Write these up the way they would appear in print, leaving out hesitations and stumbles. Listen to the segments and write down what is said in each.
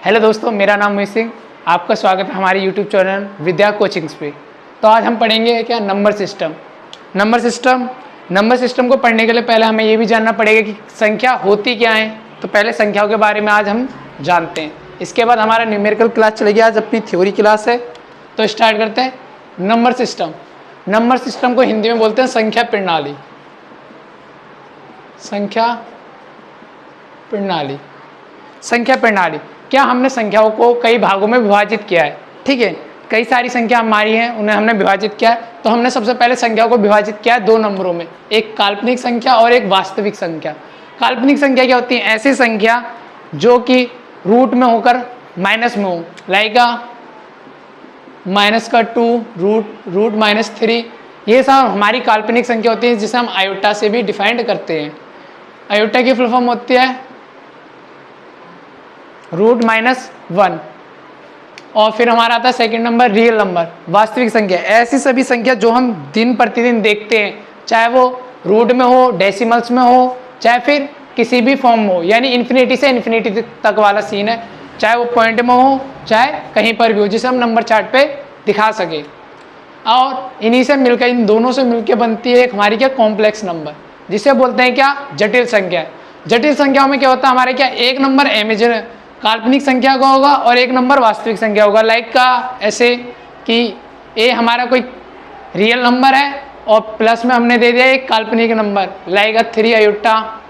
Hello दोस्तों, मेरा नाम मोहित सिंह। आपका स्वागत है हमारे यूट्यूब चैनल विद्या कोचिंग्स पे। तो आज हम पढ़ेंगे क्या नंबर सिस्टम। नंबर सिस्टम को पढ़ने के लिए पहले हमें ये भी जानना पड़ेगा कि संख्या होती क्या है। तो पहले संख्याओं के बारे में आज हम जानते हैं। इसके बाद हमारा न्यूमेरिकल क्लास चलेगी, आज अपनी थ्योरी क्लास है। तो स्टार्ट करते हैं। नंबर सिस्टम को हिंदी में बोलते हैं संख्या प्रणाली। संख्या प्रणाली क्या हमने संख्याओं को कई भागों में विभाजित किया है। ठीक है, कई सारी संख्या हमारी हैं, उन्हें हमने विभाजित किया है। तो हमने सबसे पहले संख्याओं को विभाजित किया है दो नंबरों में, एक काल्पनिक संख्या और एक वास्तविक संख्या। काल्पनिक संख्या क्या होती है? ऐसी संख्या जो कि रूट में होकर माइनस में हो, लाइक -2 रूट -3। ये सब हमारी काल्पनिक संख्या होती है, जिसे हम आयोटा से भी डिफाइंड करते हैं। आयोटा की फुल फॉर्म होती है √-1। और फिर हमारा आता है सेकंड नंबर रियल नंबर, वास्तविक संख्या। ऐसी सभी संख्या जो हम दिन प्रतिदिन देखते हैं, चाहे वो रूट में हो, डेसिमल्स में हो, चाहे फिर किसी भी फॉर्म में हो, यानी इन्फिनिटी से इन्फिनिटी तक वाला सीन है, चाहे वो पॉइंट में हो चाहे कहीं पर भी हो, जिसे हम नंबर चार्ट पे दिखा सके। और इन्हीं से मिलकर, इन दोनों से मिलकर बनती है एक हमारी क्या कॉम्प्लेक्स नंबर, जिसे बोलते हैं क्या जटिल संख्या। जटिल संख्याओं में क्या होता है हमारे क्या, एक नंबर इमेजिनरी काल्पनिक संख्या का होगा और एक नंबर वास्तविक संख्या होगा। लाइक का ऐसे कि ए हमारा कोई रियल नंबर है और प्लस में हमने दे दिया एक काल्पनिक नंबर, लाइक 3 आयोटा,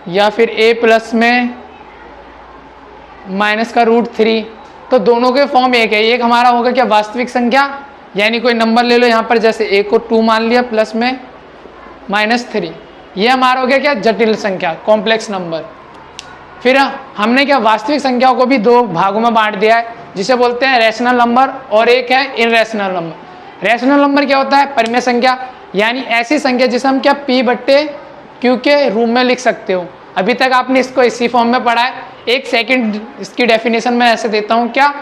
या फिर ए प्लस में -√3। तो दोनों के फॉर्म एक है। एक हमारा होगा क्या वास्तविक संख्या, यानी कोई नंबर ले लो यहाँ पर, जैसे ए को 2 मान लिया प्लस में -3। ये हमारा हो गया क्या जटिल संख्या, कॉम्प्लेक्स नंबर। फिर हमने क्या वास्तविक संख्याओं को भी दो भागों में बांट दिया है, जिसे बोलते हैं रैशनल नंबर और एक है इनरैशनल नंबर। रैशनल नंबर क्या होता है? परिमेय संख्या, यानी ऐसी संख्या जिसे हम क्या P/Q के रूप में लिख सकते हो। अभी तक आपने इसको इसी फॉर्म में पढ़ा है। एक सेकंड इसकी डेफिनेशन मैं ऐसे देता हूँ, क्या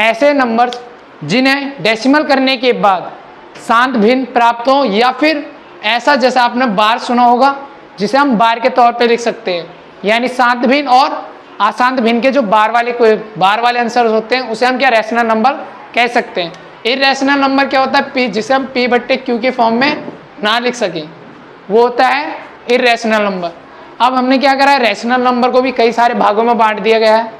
ऐसे नंबर्स जिन्हें डेसिमल करने के बाद शांत भिन्न प्राप्त हो, या फिर ऐसा जैसा आपने बार सुना होगा जिसे हम बार के तौर पे लिख सकते हैं, यानी शांत भिन्न और अशांत भिन्न के जो बार वाले आंसर होते हैं, उसे हम क्या रैशनल नंबर कह सकते हैं। इरैशनल नंबर क्या होता है? P, जिसे हम P/Q के फॉर्म में ना लिख सकें, वो होता है इरैशनल नंबर। अब हमने क्या करा है, रैशनल नंबर को भी कई सारे भागों में बांट दिया गया है,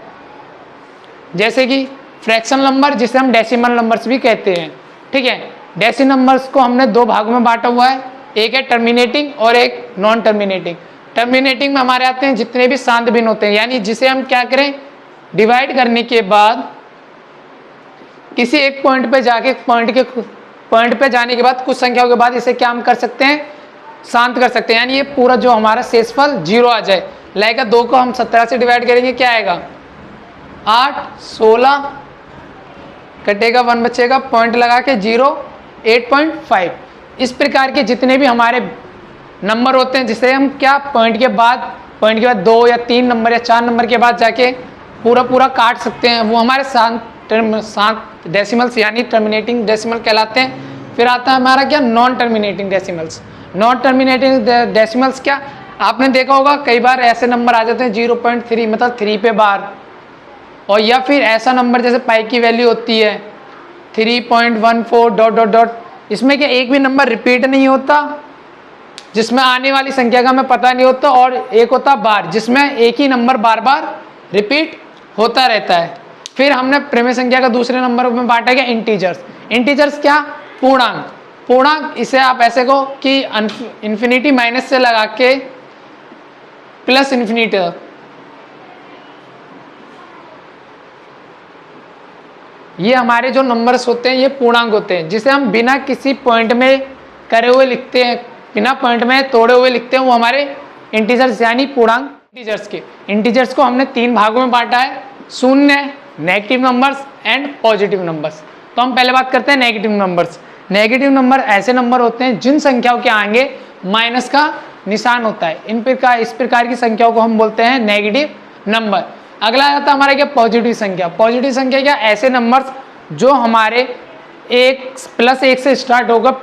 जैसे कि फ्रैक्शनल नंबर, जिसे हम डेसिमल नंबर्स भी कहते हैं। ठीक है, डेसिमल नंबर्स को हमने दो भागों में बांटा हुआ है, एक है टर्मिनेटिंग और एक नॉन टर्मिनेटिंग। टर्मिनेटिंग में हमारे आते हैं जितने भी शांत भिन्न होते हैं, यानी जिसे हम क्या करें, डिवाइड करने के बाद किसी एक पॉइंट पे जाके पॉइंट पे जाने के बाद कुछ संख्याओं के बाद इसे क्या हम कर सकते हैं, शांत कर सकते हैं, यानी ये पूरा जो हमारा शेषफल 0 आ जाए। लाइक 2 को हम 17 से डिवाइड करेंगे, क्या आएगा 8, 16 कटेगा 1 बचेगा, पॉइंट लगा के 0, 8.5। इस प्रकार के जितने भी हमारे नंबर होते हैं, जिसे हम क्या पॉइंट के बाद 2 या 3 नंबर या 4 नंबर के बाद जाके पूरा काट सकते हैं, वो हमारे शांत डेसिमल्स यानी टर्मिनेटिंग डेसिमल कहलाते हैं। फिर आता है हमारा क्या non terminating decimals. Non terminating decimals क्या, आपने देखा होगा कई बार ऐसे नंबर आ जाते हैं 0.3, मतलब 3 पे बार, और या फिर ऐसा नंबर जैसे पाई की वैल्यू होती है 3.14 ... इसमें क्या एक भी नंबर रिपीट नहीं होता, जिसमें आने वाली संख्या का हमें पता नहीं होता, और एक होता बार, जिसमें एक ही नंबर बार बार रिपीट होता रहता है। फिर हमने परिमेय संख्या का दूसरे नंबर में बांटा गया इंटीजर्स क्या, पूर्णांक। इसे आप ऐसे को कि इन्फिनिटी माइनस से लगा के प्लस इन्फिनिटी, ये हमारे जो नंबर्स होते हैं ये पूर्णांक होते हैं, जिसे हम बिना किसी पॉइंट में करे हुए लिखते हैं, बिना पॉइंट में तोड़े हुए लिखते हैं, वो हमारे इंटीजर्स यानी पूर्णांक इंटीजर्स के। इंटीजर्स को हमने 3 भागों में बांटा है, शून्य, negative numbers and positive numbers. तो हम पहले बात करते हैं नेगेटिव नंबर्स। नेगेटिव नंबर ऐसे नंबर होते हैं जिन संख्याओं के आगे माइनस का निशान होता है। इस प्रकार की संख्याओं को हम बोलते हैं नेगेटिव नंबर। अगला आता है हमारा क्या पॉजिटिव संख्या। पॉजिटिव संख्या क्या, ऐसे नंबर्स जो हमारे +1 से स्टार्ट होकर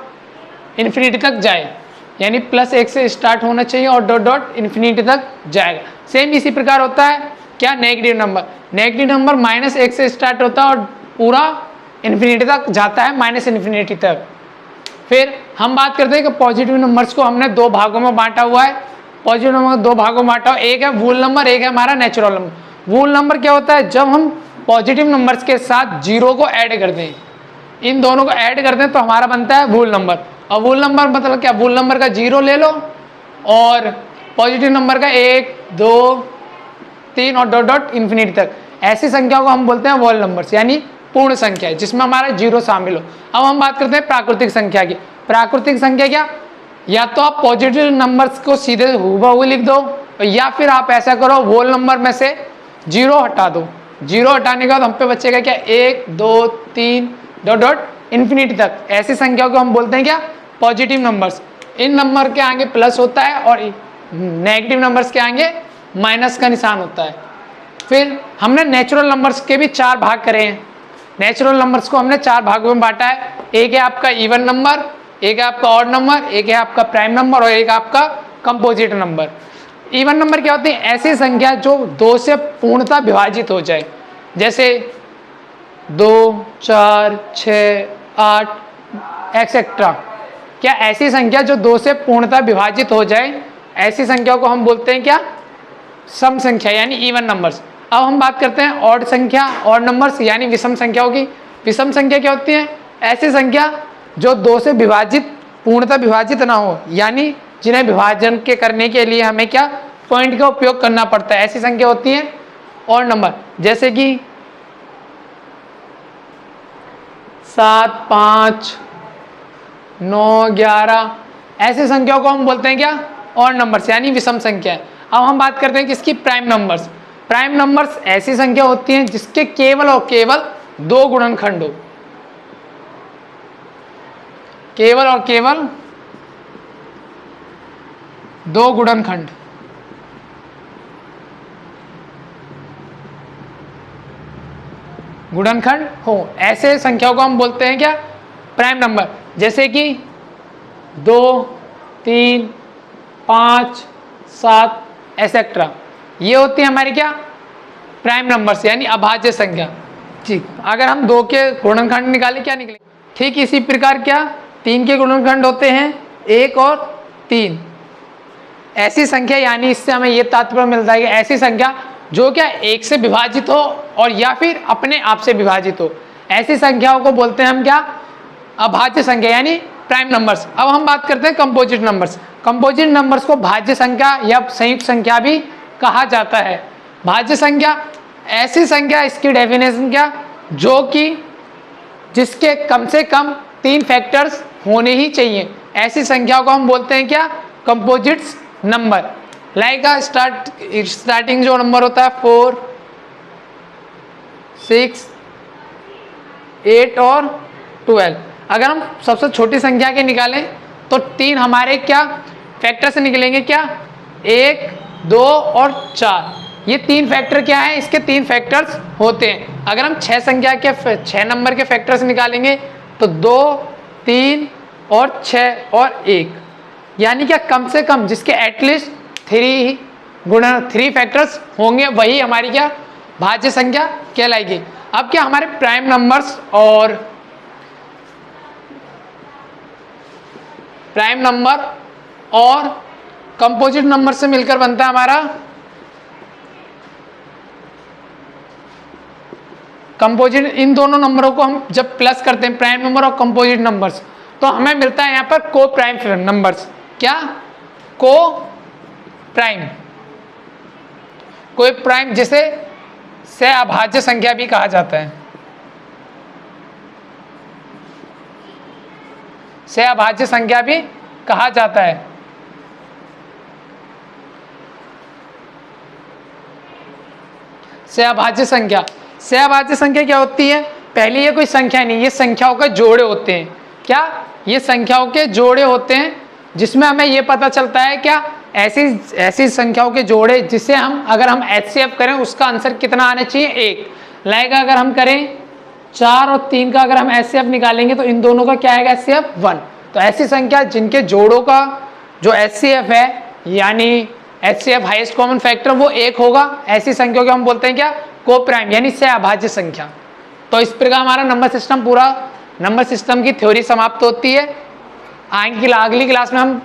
इन्फिनिटी तक जाए, यानी +1 से स्टार्ट होना चाहिए और डॉट डॉट इन्फिनिटी तक जाएगा। सेम इसी प्रकार होता है क्या नेगेटिव नंबर, नेगेटिव नंबर -1 से स्टार्ट होता है और पूरा इन्फिनिटी तक जाता है, -इन्फिनिटी तक। फिर हम बात करते हैं कि पॉजिटिव नंबर्स को हमने 2 भागों में बांटा हुआ है। पॉजिटिव नंबर 2 भागों में बांटा हुआ, एक है वूल नंबर, एक है हमारा नेचुरल नंबर। वूल नंबर क्या होता है, जब हम पॉजिटिव नंबर्स के साथ 0 को ऐड करते हैं, इन दोनों को ऐड करते हैं तो हमारा बनता है वूल नंबर। और वूल नंबर मतलब क्या, वूल नंबर का 0 ले लो और पॉजिटिव नंबर का 1 2 3 और डॉट डॉट इन्फिनिटी तक, ऐसी संख्याओं को हम बोलते हैं वोल नंबर्स, यानी पूर्ण संख्या जिसमें हमारा 0 शामिल हो। अब हम बात करते हैं प्राकृतिक संख्या की। प्राकृतिक संख्या क्या, या तो आप पॉजिटिव नंबर्स को सीधे हूबहू लिख दो, या फिर आप ऐसा करो वोल नंबर में से 0 हटा दो। 0 हटाने के बाद हम पे बचेगा क्या, 1 2 3 डॉट डॉट इन्फिनिटी तक, ऐसी संख्याओं को हम बोलते हैं क्या, पॉजिटिव नंबर्स। इन नंबर के आगे प्लस होता है और नेगेटिव नंबर्स के आगे माइनस का निशान होता है। फिर हमने नेचुरल नंबर्स के भी 4 भाग करे हैं। नेचुरल नंबर्स को हमने 4 भागों में बांटा है। एक है आपका इवन नंबर, एक है आपका ऑड नंबर, एक है आपका प्राइम नंबर और एक आपका कंपोजिट नंबर। इवन नंबर क्या होती है, ऐसी संख्या जो 2 से पूर्णतः विभाजित हो जाए, जैसे 2 4 6 8 एक्सेट्रा। क्या ऐसी संख्या जो 2 से पूर्णतः विभाजित हो जाए, ऐसी संख्या को हम बोलते हैं क्या, सम संख्या यानी इवन नंबर्स। अब हम बात करते हैं ऑड संख्या, ऑड नंबर्स यानी विषम संख्याओं की। विषम संख्या क्या होती है, ऐसी संख्या जो 2 से विभाजित पूर्णतः विभाजित ना हो, यानी जिन्हें विभाजन के करने के लिए हमें क्या पॉइंट का उपयोग करना पड़ता है, ऐसी संख्या होती है ऑड नंबर। जैसे कि 7 5 9 11, ऐसी संख्याओं को हम बोलते हैं क्या, ऑड नंबर्स यानी विषम संख्या। अब हम बात करते हैं किसकी, प्राइम नंबर्स। प्राइम नंबर्स ऐसी संख्या होती हैं जिसके केवल और केवल 2 गुणनखंड हो, केवल और केवल 2 गुणनखंड। गुणनखंड हो, ऐसे संख्याओं को हम बोलते हैं क्या, प्राइम नंबर। जैसे कि 2 3 5 7 एक्सेट्रा, ये होती है हमारी क्या, प्राइम नंबर्स यानी अभाज्य संख्या। ठीक, अगर हम 2 के गुणनखंड निकालें क्या निकले, ठीक इसी प्रकार क्या 3 के गुणनखंड होते हैं 1 और 3। ऐसी संख्या यानी इससे हमें ये तात्पर्य मिलता है कि ऐसी संख्या जो क्या 1 से विभाजित हो और या फिर अपने आप से विभाजित हो, ऐसी संख्याओं को बोलते हैं हम क्या, अभाज्य संख्या यानी प्राइम नंबर्स। अब हम बात करते हैं कंपोजिट नंबर्स। कंपोजिट नंबर्स को भाज्य संख्या या संयुक्त संख्या भी कहा जाता है। भाज्य संख्या ऐसी संख्या, इसकी डेफिनेशन क्या, जो कि जिसके कम से कम 3 फैक्टर्स होने ही चाहिए, ऐसी संख्याओं को हम बोलते हैं क्या, कंपोजिट्स नंबर। लाइक स्टार्टिंग जो नंबर होता है 4 6 8 और 12। अगर हम सबसे छोटी संख्या के निकालें तो 3 हमारे क्या फैक्टर से निकलेंगे, क्या 1 2 और 4। ये 3 फैक्टर क्या है, इसके 3 फैक्टर्स होते हैं। अगर हम 6 संख्या के 6 नंबर के फैक्टर्स निकालेंगे तो 2 3 और 6 और 1, यानी क्या कम से कम जिसके एटलीस्ट 3 फैक्टर्स होंगे, वही हमारी क्या भाज्य संख्या कहलाएगी। अब क्या हमारे प्राइम नंबर्स और कंपोजिट नंबर से मिलकर बनता है हमारा कंपोजिट। इन दोनों नंबरों को हम जब प्लस करते हैं, प्राइम नंबर और कंपोजिट नंबर्स, तो हमें मिलता है यहाँ पर को प्राइम नंबर्स। क्या, को प्राइम, कोई प्राइम जिसे सहअभाज्य संख्या भी कहा जाता है। सहअभाज्य संख्या भी कहा जाता है। सहअभाज्य संख्या, सहअभाज्य संख्या क्या होती है, पहले ये कोई संख्या नहीं, ये संख्याओं के जोड़े होते हैं। क्या, ये संख्याओं के जोड़े होते हैं जिसमें हमें ये पता चलता है क्या, ऐसी संख्याओं के जोड़े जिसे हम अगर हम HCF करें उसका आंसर कितना आना चाहिए, 1। लाइक अगर हम करें 4 और 3 का अगर हम HCF निकालेंगे तो इन दोनों का क्या आएगा, HCF 1। तो ऐसी संख्या जिनके जोड़ों का जो HCF है यानी HCF हाईएस्ट कॉमन फैक्टर वो 1 होगा। ऐसी संख्या को हम बोलते हैं क्या, को प्राइम यानी सहअभाज्य संख्या। तो इस प्रकार हमारा नंबर सिस्टम, पूरा नंबर सिस्टम की थ्योरी समाप्त होती है। अगली क्लास में हम